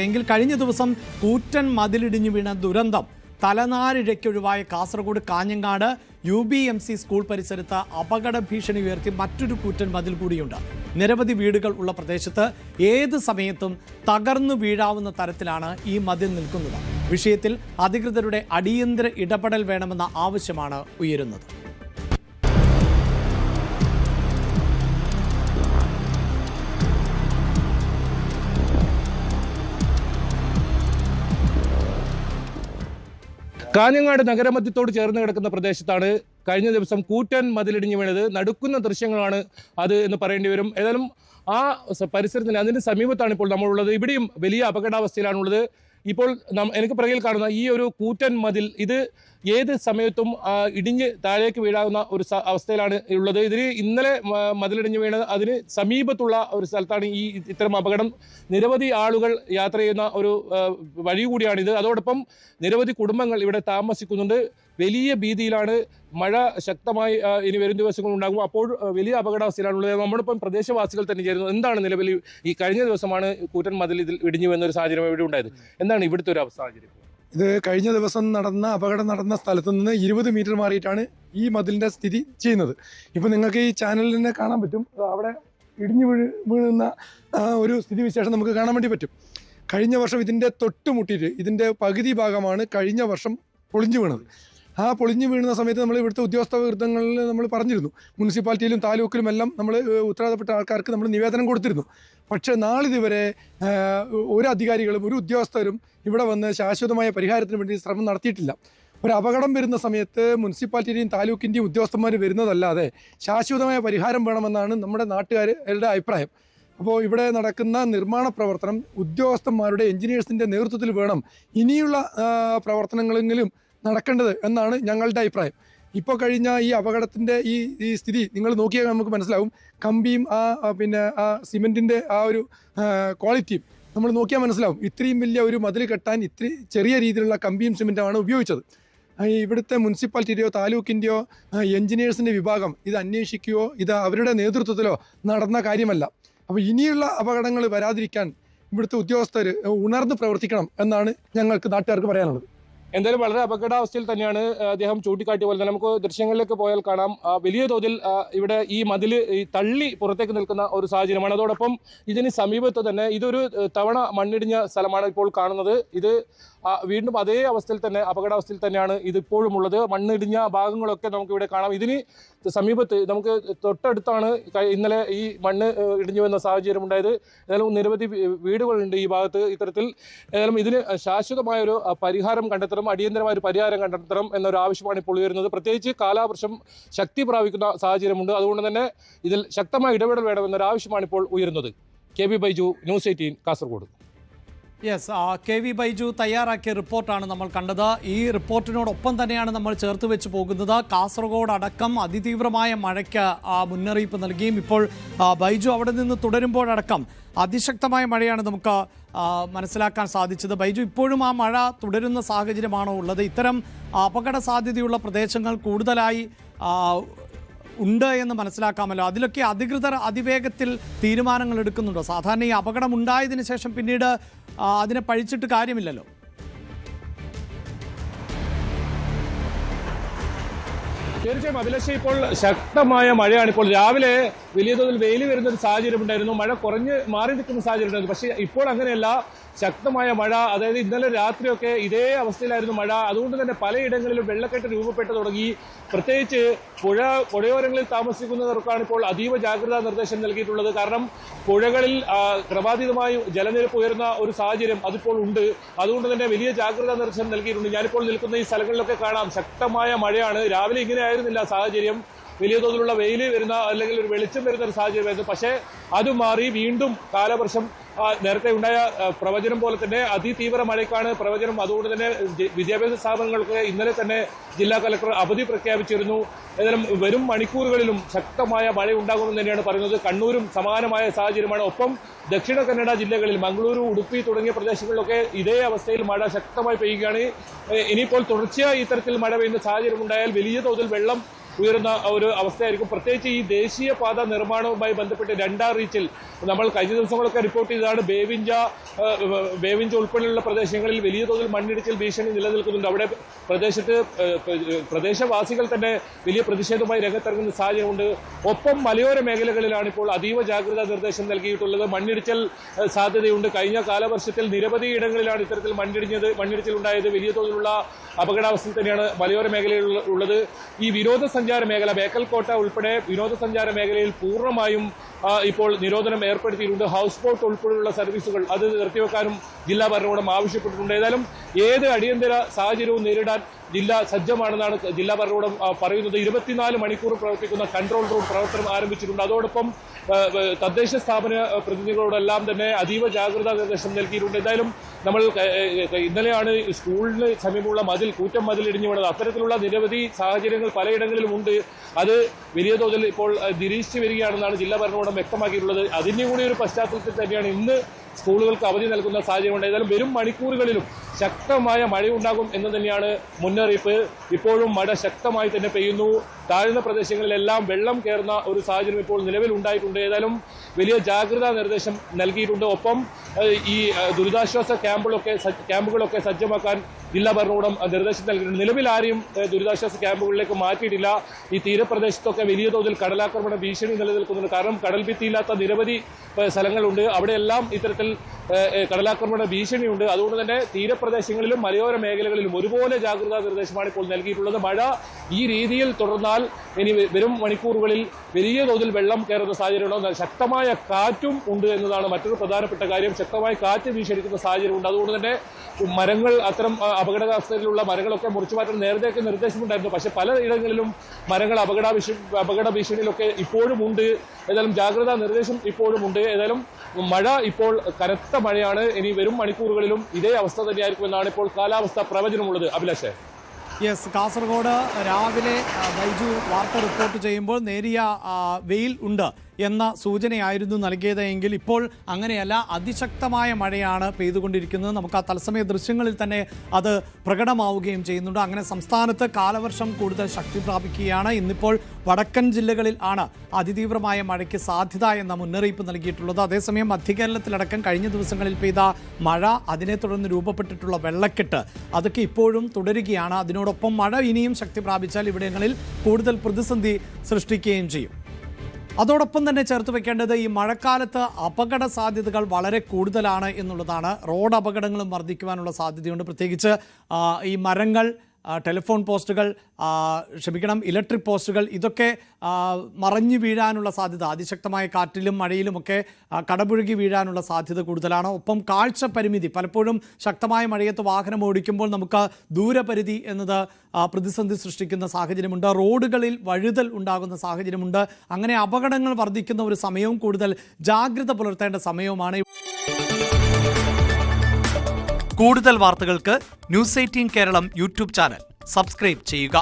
എങ്കിൽ കഴിഞ്ഞ ദിവസം കൂറ്റൻ മതിലിടിഞ്ഞു വീണ ദുരന്തം തലനാരിഴയ്ക്കൊഴിവായ കാസർഗോഡ് കാഞ്ഞങ്ങാട് UBMC സ്കൂൾ പരിസരത്ത് അപകട ഭീഷണി ഉയർത്തി മറ്റൊരു കൂറ്റൻ മതിൽ കൂടിയുണ്ട്. നിരവധി വീടുകൾ ഉള്ള പ്രദേശത്ത് ഏത് സമയത്തും തകർന്നു വീഴാവുന്ന തരത്തിലാണ് ഈ മതിൽ നിൽക്കുന്നത്. വിഷയത്തിൽ അധികൃതരുടെ അടിയന്തര ഇടപെടൽ വേണമെന്ന ആവശ്യമാണ് ഉയരുന്നത്. കാഞ്ഞങ്ങാട് നഗരമധ്യത്തോട് ചേർന്ന് കിടക്കുന്ന പ്രദേശത്താണ് കഴിഞ്ഞ ദിവസം കൂറ്റൻ മതിലിടിഞ്ഞു വീണത്. നടുക്കുന്ന ദൃശ്യങ്ങളാണ് അത് എന്ന് പറയേണ്ടി വരും. ഏതായാലും ആ പരിസരത്തിന് അതിന് സമീപത്താണ് ഇപ്പോൾ നമ്മളുള്ളത്. ഇവിടെയും വലിയ അപകടാവസ്ഥയിലാണുള്ളത്. ഇപ്പോൾ എനിക്ക് പുറകിൽ കാണുന്ന ഈ ഒരു കൂറ്റൻ മതിൽ ഇത് ഏത് സമയത്തും ഇടിഞ്ഞ് താഴേക്ക് വീഴാവുന്ന ഒരു അവസ്ഥയിലാണ് ഉള്ളത്. ഇതിന് ഇന്നലെ മതിലിടിഞ്ഞ് വീണത് അതിന് സമീപത്തുള്ള ഒരു സ്ഥലത്താണ് ഇത്തരം അപകടം. നിരവധി ആളുകൾ യാത്ര ചെയ്യുന്ന ഒരു വഴി കൂടിയാണിത്. അതോടൊപ്പം നിരവധി കുടുംബങ്ങൾ ഇവിടെ താമസിക്കുന്നുണ്ട്. വലിയ ഭീതിയിലാണ്. മഴ ശക്തമായി ഇനി വരും ദിവസങ്ങൾ ഉണ്ടാകും. അപ്പോൾ വലിയ അപകടാവസ്ഥയിലാണുള്ളത്. നമ്മളിപ്പം പ്രദേശവാസികൾ തന്നെ ചേരുന്നു. എന്താണ് നിലവിൽ ഈ കഴിഞ്ഞ ദിവസമാണ് കൂറ്റൻ മതിൽ ഇതിൽ ഇടിഞ്ഞു എന്നൊരു സാഹചര്യം ഇവിടെ ഉണ്ടായത്. എന്താണ് ഇവിടുത്തെ ഒരു സാഹചര്യം? ഇത് കഴിഞ്ഞ ദിവസം അപകടം നടന്ന സ്ഥലത്ത് നിന്ന് 20 മീറ്റർ മാറിയിട്ടാണ് ഈ മതിലിൻ്റെ സ്ഥിതി ചെയ്യുന്നത്. ഇപ്പം നിങ്ങൾക്ക് ഈ ചാനലിൽ തന്നെ കാണാൻ പറ്റും. അവിടെ ഇടിഞ്ഞു വീഴുന്ന ഒരു സ്ഥിതിവിശേഷം നമുക്ക് കാണാൻ വേണ്ടി പറ്റും. കഴിഞ്ഞ വർഷം ഇതിൻ്റെ തൊട്ടുമുട്ടിയിട്ട് ഇതിൻ്റെ പകുതി ഭാഗമാണ് കഴിഞ്ഞ വർഷം പൊളിഞ്ഞു വീണത്. ആ പൊളിഞ്ഞു വീഴുന്ന സമയത്ത് നമ്മൾ ഇവിടുത്തെ ഉദ്യോഗസ്ഥ വൃത്തങ്ങളിൽ നമ്മൾ പറഞ്ഞിരുന്നു. മുനിസിപ്പാലിറ്റിയിലും താലൂക്കിലും എല്ലാം നമ്മൾ ഉത്തരവാദപ്പെട്ട ആൾക്കാർക്ക് നമ്മൾ നിവേദനം കൊടുത്തിരുന്നു. പക്ഷേ നാളിതുവരെ ഒരു അധികാരികളും ഒരു ഉദ്യോഗസ്ഥരും ഇവിടെ വന്ന് ശാശ്വതമായ പരിഹാരത്തിന് വേണ്ടി ശ്രമം നടത്തിയിട്ടില്ല. ഒരു അപകടം വരുന്ന സമയത്ത് മുനിസിപ്പാലിറ്റിയുടെയും താലൂക്കിൻ്റെയും ഉദ്യോഗസ്ഥന്മാർ വരുന്നതല്ലാതെ ശാശ്വതമായ പരിഹാരം വേണമെന്നാണ് നമ്മുടെ നാട്ടുകാരുടെ അഭിപ്രായം. അപ്പോൾ ഇവിടെ നടക്കുന്ന നിർമ്മാണ പ്രവർത്തനം ഉദ്യോഗസ്ഥന്മാരുടെ എഞ്ചിനീയേഴ്സിൻ്റെ നേതൃത്വത്തിൽ വേണം ഇനിയുള്ള പ്രവർത്തനങ്ങളെങ്കിലും നടക്കേണ്ടത് എന്നാണ് ഞങ്ങളുടെ അഭിപ്രായം. ഇപ്പോൾ കഴിഞ്ഞ ഈ അപകടത്തിൻ്റെ ഈ സ്ഥിതി നിങ്ങൾ നോക്കിയാൽ നമുക്ക് മനസ്സിലാവും. കമ്പിയും ആ സിമെൻറ്റിൻ്റെ ആ ഒരു ക്വാളിറ്റിയും നമ്മൾ നോക്കിയാൽ മനസ്സിലാവും. ഇത്രയും വലിയ ഒരു മതിൽ കെട്ടാൻ ഇത്തിരി ചെറിയ രീതിയിലുള്ള കമ്പിയും സിമെൻറ്റുമാണ് ഉപയോഗിച്ചത്. ഇവിടുത്തെ മുനിസിപ്പാലിറ്റിയുടെയോ താലൂക്കിൻ്റെയോ എഞ്ചിനീയേഴ്സിൻ്റെ വിഭാഗം ഇത് അന്വേഷിക്കുകയോ ഇത് അവരുടെ നേതൃത്വത്തിലോ നടന്ന കാര്യമല്ല. അപ്പോൾ ഇനിയുള്ള അപകടങ്ങൾ വരാതിരിക്കാൻ ഇവിടുത്തെ ഉദ്യോഗസ്ഥർ ഉണർന്ന് പ്രവർത്തിക്കണം എന്നാണ് ഞങ്ങൾക്ക് നാട്ടുകാർക്ക് പറയാനുള്ളത്. എന്തായാലും വളരെ അപകടാവസ്ഥയിൽ തന്നെയാണ് അദ്ദേഹം ചൂണ്ടിക്കാട്ടിയ പോലെ തന്നെ നമുക്ക് ദൃശ്യങ്ങളിലേക്ക് പോയാൽ കാണാം. വലിയ തോതിൽ ഇവിടെ ഈ മതിൽ തള്ളി പുറത്തേക്ക് നിൽക്കുന്ന ഒരു സാഹചര്യമാണ്. അതോടൊപ്പം ഇതിന് സമീപത്ത് തന്നെ ഇതൊരു തവണ മണ്ണിടിഞ്ഞ സ്ഥലമാണ് ഇപ്പോൾ കാണുന്നത്. ഇത് വീണ്ടും അതേ അവസ്ഥയിൽ തന്നെ അപകടാവസ്ഥയിൽ തന്നെയാണ് ഇതിപ്പോഴും ഉള്ളത്. മണ്ണിടിഞ്ഞ ഭാഗങ്ങളൊക്കെ നമുക്കിവിടെ കാണാം. ഇതിന് സമീപത്ത് നമുക്ക് തൊട്ടടുത്താണ് ഇന്നലെ ഈ മണ്ണ് ഇടിഞ്ഞു വന്ന സാഹചര്യം ഉണ്ടായത്. ഏതായാലും നിരവധി വീടുകളുണ്ട് ഈ ഭാഗത്ത്. ഇത്തരത്തിൽ ഏതായാലും ഇതിന് ശാശ്വതമായൊരു പരിഹാരം കണ്ടെത്തണം, അടിയന്തരമായ ഒരു പരിഹാരം കണ്ടെത്തണം എന്നൊരു ആവശ്യമാണ് ഇപ്പോൾ ഉയരുന്നത്. പ്രത്യേകിച്ച് കാലവർഷം ശക്തി പ്രാപിക്കുന്ന സാഹചര്യമുണ്ട്. അതുകൊണ്ട് തന്നെ ഇതിൽ ശക്തമായ ഇടപെടൽ വേണമെന്നൊരു ആവശ്യമാണ് ഇപ്പോൾ ഉയരുന്നത്. KB Baiju, News 18 Kasaragod. Yes, KB Baiju തയ്യാറാക്കിയ റിപ്പോർട്ടാണ് നമ്മൾ കണ്ടത്. ഈ റിപ്പോർട്ടിനോടൊപ്പം തന്നെയാണ് നമ്മൾ ചേർത്ത് വെച്ച് പോകുന്നത്. കാസർഗോഡ് അടക്കം അതിതീവ്രമായ മഴയ്ക്ക് മുന്നറിയിപ്പ് നൽകിയും ഇപ്പോൾ ബൈജു അവിടെ നിന്ന് തുടരുമ്പോഴടക്കം അതിശക്തമായ മഴയാണ് നമുക്ക് മനസ്സിലാക്കാൻ സാധിച്ചത്. ബൈജു, ഇപ്പോഴും ആ മഴ തുടരുന്ന സാഹചര്യമാണോ ഉള്ളത്? ഇത്തരം അപകട സാധ്യതയുള്ള പ്രദേശങ്ങൾ കൂടുതലായി ഉണ്ട് എന്ന് മനസ്സിലാക്കാമല്ലോ. അതിലൊക്കെ അധികൃതർ അതിവേഗത്തിൽ തീരുമാനങ്ങൾ എടുക്കുന്നുണ്ടോ? സാധാരണ ഈ അപകടം ഉണ്ടായതിനു ശേഷം പിന്നീട് അതിനെ പഴിച്ചിട്ട് കാര്യമില്ലല്ലോ. തീർച്ചയായും അഭിലാഷ്, ഇപ്പോൾ ശക്തമായ മഴയാണ്. ഇപ്പോൾ രാവിലെ വലിയ തോതിൽ വെയിൽ വരുന്ന ഒരു സാഹചര്യം ഉണ്ടായിരുന്നു. മഴ കുറഞ്ഞ് മാറി നിൽക്കുന്ന സാഹചര്യം ഉണ്ടായിരുന്നു. പക്ഷേ ഇപ്പോൾ അങ്ങനെയല്ല. ശക്തമായ മഴ, അതായത് ഇന്നലെ രാത്രിയൊക്കെ ഇതേ അവസ്ഥയിലായിരുന്നു മഴ. അതുകൊണ്ട് തന്നെ പലയിടങ്ങളിലും വെള്ളക്കെട്ട് രൂപപ്പെട്ടു തുടങ്ങി. പ്രത്യേകിച്ച് പുഴയോരങ്ങളിൽ താമസിക്കുന്നവർക്കാണ് ഇപ്പോൾ അതീവ ജാഗ്രതാ നിർദ്ദേശം നൽകിയിട്ടുള്ളത്. കാരണം പുഴകളിൽ ക്രമാതീതമായി ജലനിരപ്പ് ഉയരുന്ന ഒരു സാഹചര്യം അതിപ്പോൾ ഉണ്ട്. അതുകൊണ്ട് തന്നെ വലിയ ജാഗ്രതാ നിർദ്ദേശം നൽകിയിട്ടുണ്ട്. ഞാനിപ്പോൾ നിൽക്കുന്ന ഈ സ്ഥലങ്ങളിലൊക്കെ കാണാം ശക്തമായ മഴയാണ്. രാവിലെ ഇങ്ങനെ ആയിരുന്നില്ല സാഹചര്യം. വലിയ തോതിലുള്ള വെയിൽ വരുന്ന അല്ലെങ്കിൽ ഒരു വെളിച്ചം വരുന്ന ഒരു സാഹചര്യമായിരുന്നു. പക്ഷേ അത് മാറി വീണ്ടും കാലവർഷം നേരത്തെ ഉണ്ടായ പ്രവചനം പോലെ തന്നെ അതിതീവ്ര മഴയ്ക്കാണ് പ്രവചനം. അതുകൊണ്ട് തന്നെ വിദ്യാഭ്യാസ സ്ഥാപനങ്ങൾക്ക് ഇന്നലെ തന്നെ ജില്ലാ കലക്ടർ അവധി പ്രഖ്യാപിച്ചിരുന്നു. ഏതായാലും വരും മണിക്കൂറുകളിലും ശക്തമായ മഴ ഉണ്ടാകുമെന്ന് തന്നെയാണ് പറയുന്നത്. കണ്ണൂരും സമാനമായ സാഹചര്യമാണ്. ഒപ്പം ദക്ഷിണ കന്നഡ ജില്ലകളിൽ മംഗളൂരു, ഉടുപ്പി തുടങ്ങിയ പ്രദേശങ്ങളിലൊക്കെ ഇതേ അവസ്ഥയിൽ മഴ ശക്തമായി പെയ്യുകയാണ്. ഇനിയിപ്പോൾ തുടർച്ചയായി ഇത്തരത്തിൽ മഴ പെയ്യുന്ന സാഹചര്യം ഉണ്ടായാൽ വലിയ തോതിൽ വെള്ളം ഉയരുന്ന ഒരു അവസ്ഥയായിരിക്കും. പ്രത്യേകിച്ച് ഈ ദേശീയപാത നിർമ്മാണവുമായി ബന്ധപ്പെട്ട് രണ്ടാം റീച്ചിൽ നമ്മൾ കഴിഞ്ഞ ദിവസങ്ങളൊക്കെ റിപ്പോർട്ട് ചെയ്തതാണ്. ബേവിഞ്ച ഉൾപ്പെടെയുള്ള പ്രദേശങ്ങളിൽ വലിയ തോതിൽ മണ്ണിടിച്ചിൽ ഭീഷണി നിലനിൽക്കുന്നുണ്ട്. അവിടെ പ്രദേശവാസികൾ തന്നെ വലിയ പ്രതിഷേധവുമായി രംഗത്തിറങ്ങുന്ന സാഹചര്യമുണ്ട്. ഒപ്പം മലയോര മേഖലകളിലാണ് ഇപ്പോൾ അതീവ ജാഗ്രതാ നിർദ്ദേശം നൽകിയിട്ടുള്ളത്. മണ്ണിടിച്ചിൽ സാധ്യതയുണ്ട്. കഴിഞ്ഞ കാലവർഷത്തിൽ നിരവധി ഇടങ്ങളിലാണ് ഇത്തരത്തിൽ മണ്ണിടിച്ചിൽ ഉണ്ടായത്. വലിയ തോതിലുള്ള അപകടാവസ്ഥ തന്നെയാണ് മലയോര മേഖലയിൽ ഉള്ളത്. ഈ വിനോദസഞ്ചാര മേഖല, ബേക്കൽ കോട്ട ഉൾപ്പെടെ വിനോദസഞ്ചാര മേഖലയിൽ പൂർണ്ണമായും ഇപ്പോൾ നിരോധനം ഏർപ്പെടുത്തിയിട്ടുണ്ട്. ഹൗസ് ബോട്ട് ഉൾപ്പെടെയുള്ള സർവീസുകൾ അത് നിർത്തിവെക്കാനും ജില്ലാ ഭരണകൂടം ആവശ്യപ്പെട്ടിട്ടുണ്ട്. ഏതായാലും ഏത് അടിയന്തര സാഹചര്യവും നേരിടാൻ ജില്ല സജ്ജമാണെന്നാണ് ജില്ലാ ഭരണകൂടം പറയുന്നത്. 24 മണിക്കൂർ പ്രവർത്തിക്കുന്ന കൺട്രോൾ റൂം പ്രവർത്തനം ആരംഭിച്ചിട്ടുണ്ട്. അതോടൊപ്പം തദ്ദേശ സ്ഥാപന പ്രതിനിധികളോടെല്ലാം തന്നെ അതീവ ജാഗ്രതാ നിർദ്ദേശം നൽകിയിട്ടുണ്ട്. എന്തായാലും നമ്മൾ ഇന്നലെയാണ് സ്കൂളിന് സമീപമുള്ള കൂറ്റം മതിൽ ഇടിഞ്ഞു വീണത്. അത്തരത്തിലുള്ള നിരവധി സാഹചര്യങ്ങൾ പലയിടങ്ങളിലും ഉണ്ട്. അത് വലിയ തോതിൽ ഇപ്പോൾ നിരീക്ഷിച്ചു വരികയാണെന്നാണ് ജില്ലാ ഭരണകൂടം വ്യക്തമാക്കിയിട്ടുള്ളത്. അതിൻ്റെ കൂടി ഒരു പശ്ചാത്തലത്തിൽ തന്നെയാണ് ഇന്ന് സ്കൂളുകൾക്ക് അവധി നൽകുന്ന സാഹചര്യമുണ്ട്. ഏതായാലും വരും മണിക്കൂറുകളിലും ശക്തമായ മഴയുണ്ടാകും എന്ന് തന്നെയാണ് മുന്നറിയിപ്പ്. ഇപ്പോഴും മഴ ശക്തമായി തന്നെ പെയ്യുന്നു. താഴ്ന്ന പ്രദേശങ്ങളിലെല്ലാം വെള്ളം കയറുന്ന ഒരു സാഹചര്യം ഇപ്പോൾ നിലവിൽ ഉണ്ടായിട്ടുണ്ട്. ഏതായാലും വലിയ ജാഗ്രതാ നിർദ്ദേശം നൽകിയിട്ടുണ്ട്. ഒപ്പം ഈ ദുരിതാശ്വാസ ക്യാമ്പുകളൊക്കെ സജ്ജമാക്കാൻ ജില്ലാ ഭരണകൂടം നിർദ്ദേശം നൽകിയിട്ടുണ്ട്. നിലവിൽ ആരെയും ദുരിതാശ്വാസ ക്യാമ്പുകളിലേക്ക് മാറ്റിയിട്ടില്ല. ഈ തീരപ്രദേശത്തൊക്കെ വലിയ തോതിൽ കടലാക്രമണ ഭീഷണി നിലനിൽക്കുന്നുണ്ട്. കാരണം കടൽ ഭിത്തിയില്ലാത്ത നിരവധി സ്ഥലങ്ങളുണ്ട്. അവിടെയെല്ലാം ഇത്തരത്തിൽ കടലാക്രമണ ഭീഷണിയുണ്ട്. അതുകൊണ്ട് തന്നെ തീരപ്രദേശങ്ങളിലും മലയോര മേഖലകളിലും ഒരുപോലെ ജാഗ്രതാ നിർദ്ദേശമാണ് ഇപ്പോൾ നൽകിയിട്ടുള്ളത്. മഴ ഈ രീതിയിൽ തുടർന്നാൽ ഇനി വരും മണിക്കൂറുകളിൽ വലിയ തോതിൽ വെള്ളം കയറുന്ന സാഹചര്യമുണ്ട്. ശക്തമായ കാറ്റും ഉണ്ട് എന്നതാണ് മറ്റൊരു പ്രധാനപ്പെട്ട കാര്യം. ശക്തമായ കാറ്റ് വീശടിക്കുന്ന സാഹചര്യമുണ്ട്. അതുകൊണ്ട് തന്നെ മരങ്ങൾ, അത്തരം അപകടാവസ്ഥയിലുള്ള മരങ്ങളൊക്കെ മുറിച്ചു മാറ്റാൻ നേരത്തെയൊക്കെ നിർദ്ദേശമുണ്ടായിരുന്നു. പക്ഷേ പലയിടങ്ങളിലും മരങ്ങൾ അപകട ഭീഷണിയിലൊക്കെ ഇപ്പോഴും ഉണ്ട്. ഏതായാലും ജാഗ്രതാ നിർദ്ദേശം ഇപ്പോഴും ഉണ്ട്. ഏതായാലും മഴ ഇപ്പോൾ കനത്ത മഴയാണ്. ഇനി വരും മണിക്കൂറുകളിലും ഇതേ അവസ്ഥ തന്നെയായിരിക്കുമെന്നാണ് ഇപ്പോൾ കാലാവസ്ഥാ പ്രവചനമുള്ളത്. അഭിലാഷേ. യെസ്, കാസർഗോഡ് രാവിലെ ബൈജു വാർത്ത റിപ്പോർട്ട് ചെയ്യുമ്പോൾ നേരിയ വെയിൽ ഉണ്ട് എന്ന സൂചനയായിരുന്നു നൽകിയത് എങ്കിൽ ഇപ്പോൾ അങ്ങനെയല്ല, അതിശക്തമായ മഴയാണ് പെയ്തുകൊണ്ടിരിക്കുന്നത്. നമുക്ക് ആ തത്സമയ ദൃശ്യങ്ങളിൽ തന്നെ അത് പ്രകടമാവുകയും ചെയ്യുന്നുണ്ട്. അങ്ങനെ സംസ്ഥാനത്ത് കാലവർഷം കൂടുതൽ ശക്തി പ്രാപിക്കുകയാണ്. ഇന്നിപ്പോൾ വടക്കൻ ജില്ലകളിൽ ആണ് അതിതീവ്രമായ മഴയ്ക്ക് സാധ്യത എന്ന മുന്നറിയിപ്പ് നൽകിയിട്ടുള്ളത്. അതേസമയം മധ്യകേരളത്തിലടക്കം കഴിഞ്ഞ ദിവസങ്ങളിൽ പെയ്ത മഴ, അതിനെ തുടർന്ന് രൂപപ്പെട്ടിട്ടുള്ള വെള്ളക്കെട്ട്, അതൊക്കെ ഇപ്പോഴും തുടരുകയാണ്. അതിനോടൊപ്പം മഴ ഇനിയും ശക്തി പ്രാപിച്ചാൽ ഇവിടങ്ങളിൽ കൂടുതൽ പ്രതിസന്ധി സൃഷ്ടിക്കുകയും ചെയ്യും. അതോടൊപ്പം തന്നെ ചേർത്ത് വെക്കേണ്ടത് ഈ മഴക്കാലത്ത് അപകട സാധ്യതകൾ വളരെ കൂടുതലാണ് എന്നുള്ളതാണ്. റോഡ് അപകടങ്ങളും വർദ്ധിക്കുവാനുള്ള സാധ്യതയുണ്ട്. പ്രത്യേകിച്ച് ഈ മരങ്ങൾ, ടെലിഫോൺ പോസ്റ്റുകൾ, ഇലക്ട്രിക് പോസ്റ്റുകൾ, ഇതൊക്കെ മറഞ്ഞു വീഴാനുള്ള സാധ്യത, അതിശക്തമായ കാറ്റിലും മഴയിലുമൊക്കെ കടപുഴകി വീഴാനുള്ള സാധ്യത കൂടുതലാണ്. ഒപ്പം കാഴ്ച പരിമിതി, പലപ്പോഴും ശക്തമായ മഴയത്ത് വാഹനം ഓടിക്കുമ്പോൾ നമുക്ക് ദൂരപരിധി എന്നത് പ്രതിസന്ധി സൃഷ്ടിക്കുന്ന സാഹചര്യമുണ്ട്. റോഡുകളിൽ വഴുതൽ ഉണ്ടാകുന്ന സാഹചര്യമുണ്ട്. അങ്ങനെ അപകടങ്ങൾ വർദ്ധിക്കുന്ന ഒരു സമയവും കൂടുതൽ ജാഗ്രത പുലർത്തേണ്ട സമയവുമാണ്. കൂടുതൽ വാർത്തകൾക്ക് news 18 Keralam YouTube channel subscribe ചെയ്യുക.